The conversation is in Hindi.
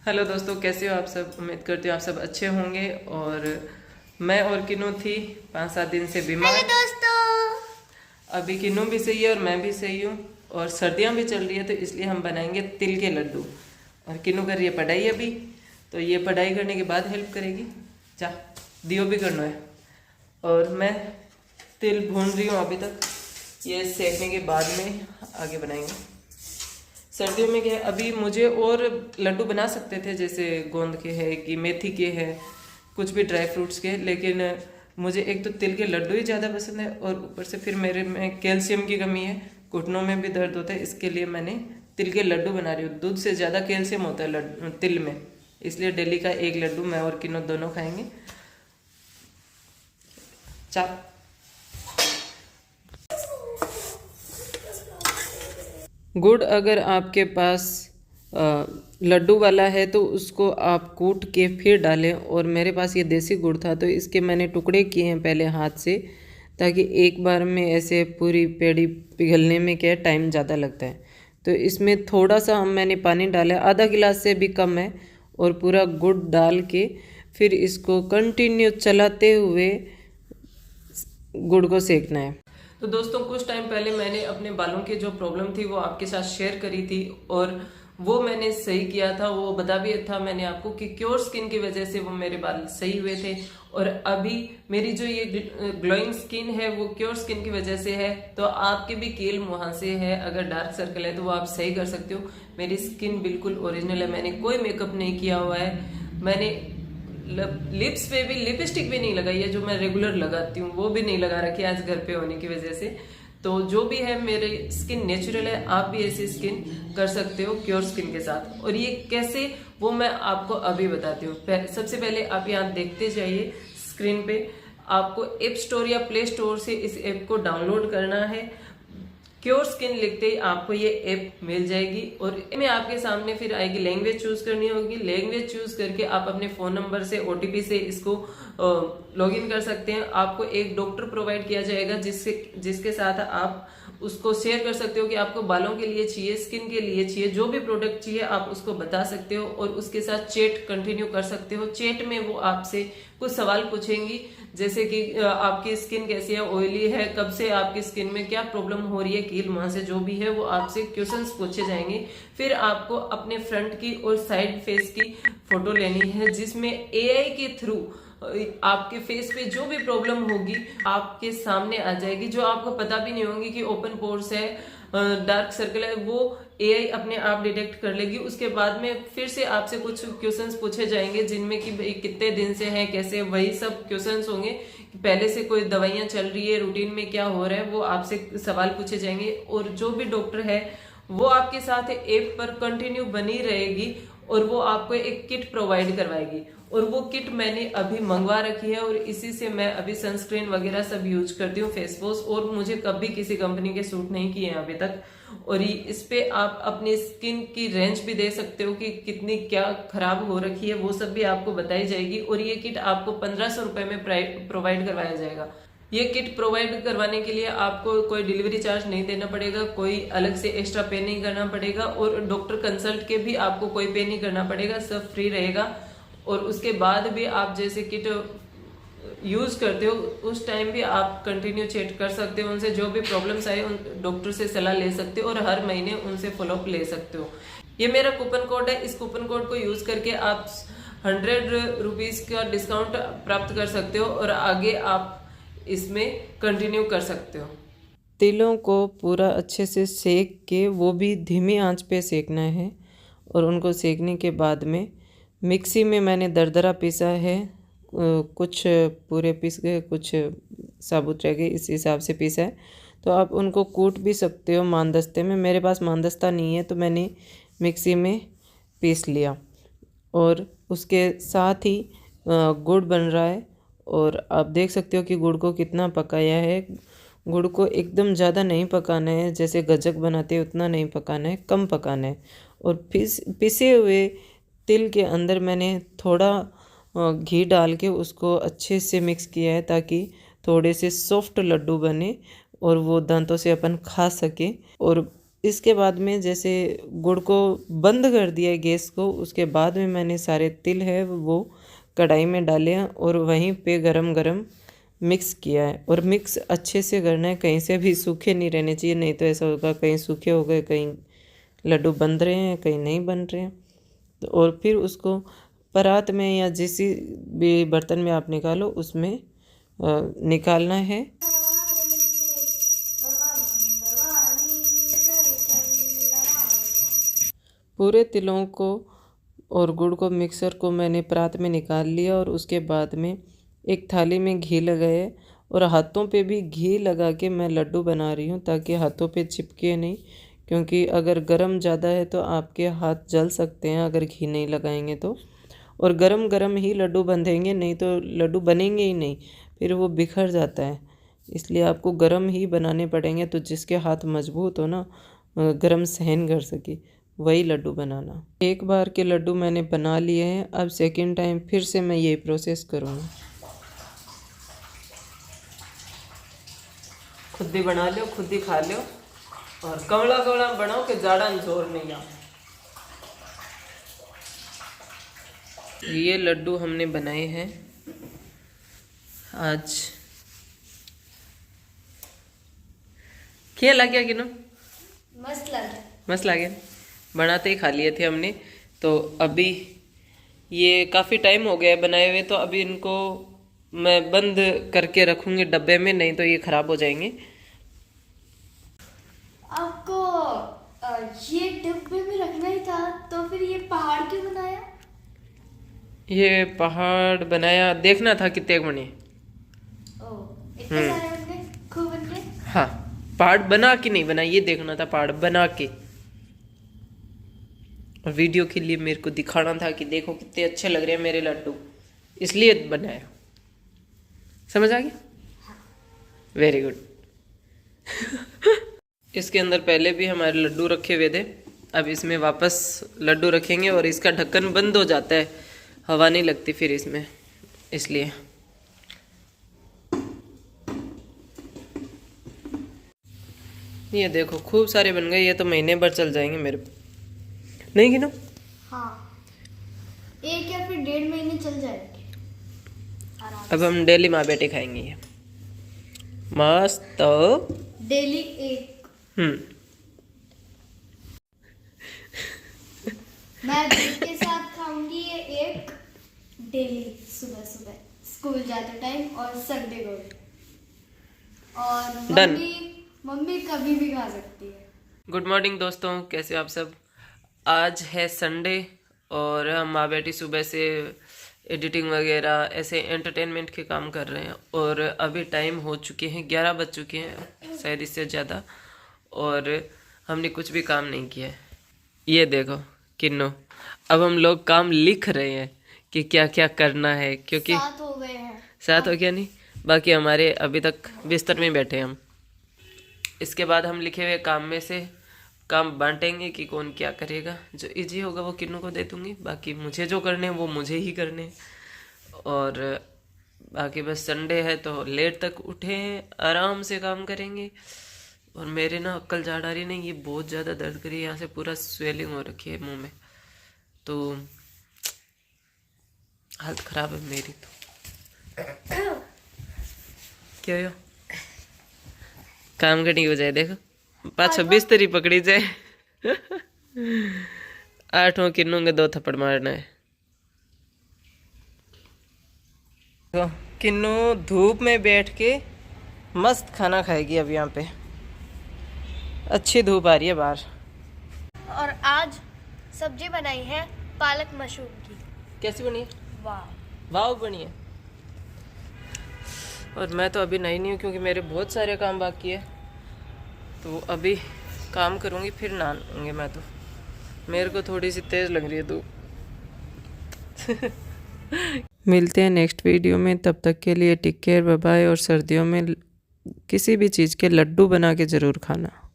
हेलो दोस्तों, कैसे हो आप सब। उम्मीद करती हूँ आप सब अच्छे होंगे। और मैं और किन्नू थी 5-7 दिन से बीमार। हेलो दोस्तों। अभी किन्नू भी सही है और मैं भी सही हूँ। और सर्दियाँ भी चल रही है तो इसलिए हम बनाएंगे तिल के लड्डू। और किन्नू कर रही है पढ़ाई अभी, तो ये पढ़ाई करने के बाद हेल्प करेगी। जा, दियो भी करना है। और मैं तिल भून रही हूँ अभी तक। ये सेकने के बाद में आगे बनाएंगे। सर्दियों में क्या है, अभी मुझे और लड्डू बना सकते थे, जैसे गोंद के है कि मेथी के है, कुछ भी ड्राई फ्रूट्स के, लेकिन मुझे एक तो तिल के लड्डू ही ज़्यादा पसंद है और ऊपर से फिर मेरे में कैल्शियम की कमी है, घुटनों में भी दर्द होता है। इसके लिए मैंने तिल के लड्डू बना रही हूँ। दूध से ज़्यादा कैल्शियम होता है तिल में, इसलिए डेली का एक लड्डू मैं और किन्नू दोनों खाएंगे। चा गुड़ अगर आपके पास लड्डू वाला है तो उसको आप कूट के फिर डालें। और मेरे पास ये देसी गुड़ था तो इसके मैंने टुकड़े किए हैं पहले हाथ से, ताकि एक बार में ऐसे पूरी पेड़ी पिघलने में क्या टाइम ज़्यादा लगता है। तो इसमें थोड़ा सा मैंने पानी डाला है, आधा गिलास से भी कम है। और पूरा गुड़ डाल के फिर इसको कंटिन्यू चलाते हुए गुड़ को सेकना है। तो दोस्तों, कुछ टाइम पहले मैंने अपने बालों की जो प्रॉब्लम थी वो आपके साथ शेयर करी थी और वो मैंने सही किया था। वो बता भी था मैंने आपको कि क्योर स्किन की वजह से वो मेरे बाल सही हुए थे। और अभी मेरी जो ये ग्लोइंग स्किन है वो क्योर स्किन की वजह से है। तो आपके भी कील मुहां से है, अगर डार्क सर्कल है तो वो आप सही कर सकते हो। मेरी स्किन बिल्कुल ओरिजिनल है, मैंने कोई मेकअप नहीं किया हुआ है। मैंने लिप्स पे भी लिपस्टिक भी नहीं लगाई है, जो मैं रेगुलर लगाती हूँ वो भी नहीं लगा रखी आज घर पे होने की वजह से। तो जो भी है, मेरी स्किन नेचुरल है, आप भी ऐसी स्किन कर सकते हो क्योर स्किन के साथ। और ये कैसे, वो मैं आपको अभी बताती हूँ। सबसे पहले आप यहाँ देखते जाइए स्क्रीन पे, आपको ऐप स्टोर या प्ले स्टोर से इस ऐप को डाउनलोड करना है। क्योर स्किन लिखते ही आपको ये ऐप मिल जाएगी और में आपके सामने फिर आएगी लैंग्वेज चूज करनी होगी। लैंग्वेज चूज करके आप अपने फोन नंबर से ओटीपी से इसको लॉग इन कर सकते हैं। आपको एक डॉक्टर प्रोवाइड किया जाएगा जिसके साथ आप उसको शेयर कर सकते हो कि आपको बालों के लिए चाहिए, स्किन के लिए चाहिए, जो भी प्रोडक्ट चाहिए आप उसको बता सकते हो और उसके साथ चैट कंटिन्यू कर सकते हो। चैट में वो आपसे कुछ सवाल पूछेंगी, जैसे कि आपकी स्किन कैसी है, ऑयली है, कब से आपकी स्किन में क्या प्रॉब्लम हो रही है, कील मुहां से जो भी है वो आपसे क्वेश्चंस पूछे जाएंगे। फिर आपको अपने फ्रंट की और साइड फेस की फोटो लेनी है, जिसमें एआई के थ्रू आपके फेस पे जो भी प्रॉब्लम होगी आपके सामने आ जाएगी, जो आपको पता भी नहीं होगी कि ओपन पोर्स है, डार्क सर्कल है, वो एआई अपने आप डिटेक्ट कर लेगी। उसके बाद में फिर से आपसे कुछ क्वेश्चंस पूछे जाएंगे, जिनमें कि कितने दिन से है, कैसे, वही सब क्वेश्चंस होंगे। पहले से कोई दवाइयां चल रही है, रूटीन में क्या हो रहा है, वो आपसे सवाल पूछे जाएंगे। और जो भी डॉक्टर है वो आपके साथ ऐप पर कंटिन्यू बनी रहेगी और वो आपको एक किट प्रोवाइड करवाएगी। और वो किट मैंने अभी मंगवा रखी है और इसी से मैं अभी सनस्क्रीन वगैरह सब यूज करती हूँ, फेस वॉश, और मुझे कभी किसी कंपनी के सूट नहीं किए हैं अभी तक। और इस पे आप अपनी स्किन की रेंज भी दे सकते हो कि कितनी क्या खराब हो रखी है, वो सब भी आपको बताई जाएगी। और ये किट आपको 1500 रुपए में प्रोवाइड करवाया जाएगा। ये किट प्रोवाइड करवाने के लिए आपको कोई डिलीवरी चार्ज नहीं देना पड़ेगा, कोई अलग से एक्स्ट्रा पे नहीं करना पड़ेगा और डॉक्टर कंसल्ट के भी आपको कोई पे नहीं करना पड़ेगा, सब फ्री रहेगा। और उसके बाद भी आप जैसे किट यूज करते हो उस टाइम भी आप कंटिन्यू चेक कर सकते हो, उनसे जो भी प्रॉब्लम्स आए उन डॉक्टर से सलाह ले सकते हो और हर महीने उनसे फॉलोअप ले सकते हो। ये मेरा कूपन कोड है, इस कूपन कोड को यूज करके आप 100 रुपीज का डिस्काउंट प्राप्त कर सकते हो और आगे आप इसमें कंटिन्यू कर सकते हो। तिलों को पूरा अच्छे से सेक के, वो भी धीमी आंच पे सेकना है। और उनको सेकने के बाद में मिक्सी में मैंने दरदरा पीसा है, कुछ पूरे पीस गए, कुछ साबुत रह गए, इस हिसाब से पीसा है। तो आप उनको कूट भी सकते हो मानदस्ते में, मेरे पास मानदस्ता नहीं है तो मैंने मिक्सी में पीस लिया। और उसके साथ ही गुड़ बन रहा है और आप देख सकते हो कि गुड़ को कितना पकाया है। गुड़ को एकदम ज़्यादा नहीं पकाना है, जैसे गज्जक बनाते हैं उतना नहीं पकाना है, कम पकाना है। और पिसे हुए तिल के अंदर मैंने थोड़ा घी डाल के उसको अच्छे से मिक्स किया है, ताकि थोड़े से सॉफ्ट लड्डू बने और वो दांतों से अपन खा सके। और इसके बाद में जैसे गुड़ को बंद कर दिया गैस को, उसके बाद में मैंने सारे तिल है वो कढ़ाई में डाले हैं और वहीं पे गरम गरम मिक्स किया है। और मिक्स अच्छे से करना है, कहीं से भी सूखे नहीं रहने चाहिए, नहीं तो ऐसा होगा कहीं सूखे हो गए, कहीं लड्डू बन रहे हैं, कहीं नहीं बन रहे हैं। तो और फिर उसको परात में या जिस भी बर्तन में आप निकालो उसमें निकालना है। पूरे तिलों को और गुड़ को मिक्सर को मैंने परात में निकाल लिया और उसके बाद में एक थाली में घी लगाए और हाथों पे भी घी लगा के मैं लड्डू बना रही हूँ, ताकि हाथों पे चिपके नहीं, क्योंकि अगर गरम ज़्यादा है तो आपके हाथ जल सकते हैं अगर घी नहीं लगाएंगे तो। और गरम गरम ही लड्डू बंधेंगे, नहीं तो लड्डू बनेंगे ही नहीं, फिर वो बिखर जाता है। इसलिए आपको गरम ही बनाने पड़ेंगे, तो जिसके हाथ मजबूत हो ना, गरम सहन कर सके, वही लड्डू बनाना। एक बार के लड्डू मैंने बना लिए हैं, अब सेकंड टाइम फिर से मैं यही प्रोसेस करूँगा। खुद भी बना लो, खुद ही खा लो, और कवड़ा कवड़ा बनाओ कि ज़्यादा जोर नहीं आ। ये लड्डू हमने बनाए हैं आज। क्या लगा किनो? मस्त लगे, बनाते ही खा लिए थे हमने। तो अभी ये काफ़ी टाइम हो गया बनाए हुए, तो अभी इनको मैं बंद करके रखूँगी डब्बे में, नहीं तो ये ख़राब हो जाएंगे। आपको ये डब्बे में रखना ही था, तो फिर ये पहाड़ क्यों बनाया? ये पहाड़ बनाया, देखना था कितने बने। इतने सारे बन गए, खूब बन गए। हाँ, पहाड़ बना के नहीं बना, ये देखना था पहाड़ बना के। और वीडियो के लिए मेरे को दिखाना था कि देखो कितने अच्छे लग रहे हैं मेरे लड्डू, इसलिए बनाया। समझ आ गया? Very good. इसके अंदर पहले भी हमारे लड्डू रखे हुए थे, अब इसमें वापस लड्डू रखेंगे और इसका ढक्कन बंद हो जाता है, हवा नहीं लगती फिर इसमें, इसलिए। ये देखो खूब सारे बन गए, ये तो महीने भर चल जाएंगे मेरे, नहीं गिनो? हाँ, 1 या फिर 1.5 महीने चल जाएंगे आराम अब हम डेली माँ बेटे खाएंगे ये मस्त। डेली एक। मैं दूध के साथ खाऊंगी ये एक डेली, सुबह सुबह स्कूल जाते टाइम और संडे को। और मम्मी कभी भी खा सकती है। गुड मॉर्निंग दोस्तों, कैसे आप सब? आज है संडे और हम माँ बेटी सुबह से एडिटिंग वगैरह ऐसे एंटरटेनमेंट के काम कर रहे हैं। और अभी टाइम हो चुके हैं 11 बज चुके हैं, शायद इससे ज़्यादा, और हमने कुछ भी काम नहीं किया है। ये देखो किन्नो, अब हम लोग काम लिख रहे हैं कि क्या क्या करना है, क्योंकि 7 हो गए हैं। 7 हो गया नहीं, बाकी हमारे अभी तक बिस्तर में बैठे हम। इसके बाद हम लिखे हुए काम में से काम बांटेंगे कि कौन क्या करेगा। जो इजी होगा वो किन्नू को दे दूँगी, बाकी मुझे जो करने हैं वो मुझे ही करने हैं। और बाकी बस संडे है तो लेट तक उठे हैं, आराम से काम करेंगे। और मेरे ना अक्ल जा रही नहीं, ये बहुत ज़्यादा दर्द करी है, यहाँ से पूरा स्वेलिंग हो रखी है मुंह में, तो हालत ख़राब है मेरी। तो क्या हो काम करनी हो जाए, देखो 5-26 तरी पकड़ी जाए। 8 किन्नू के 2 थप्पड़ मारना है। तो किन्नू धूप में बैठ के मस्त खाना खाएगी अब, यहाँ पे अच्छी धूप आ रही है बाहर। और आज सब्जी बनाई है पालक मशरूम की। कैसी बनी है? वाह वाह बनी है। और मैं तो अभी नहीं हूँ क्योंकि मेरे बहुत सारे काम बाकी है, तो अभी काम करूँगी फिर नहाऊंगी मैं। तो मेरे को थोड़ी सी तेज़ लग रही है धूप। मिलते हैं नेक्स्ट वीडियो में, तब तक के लिए टेक केयर, बाय बाय। और सर्दियों में किसी भी चीज़ के लड्डू बना के ज़रूर खाना।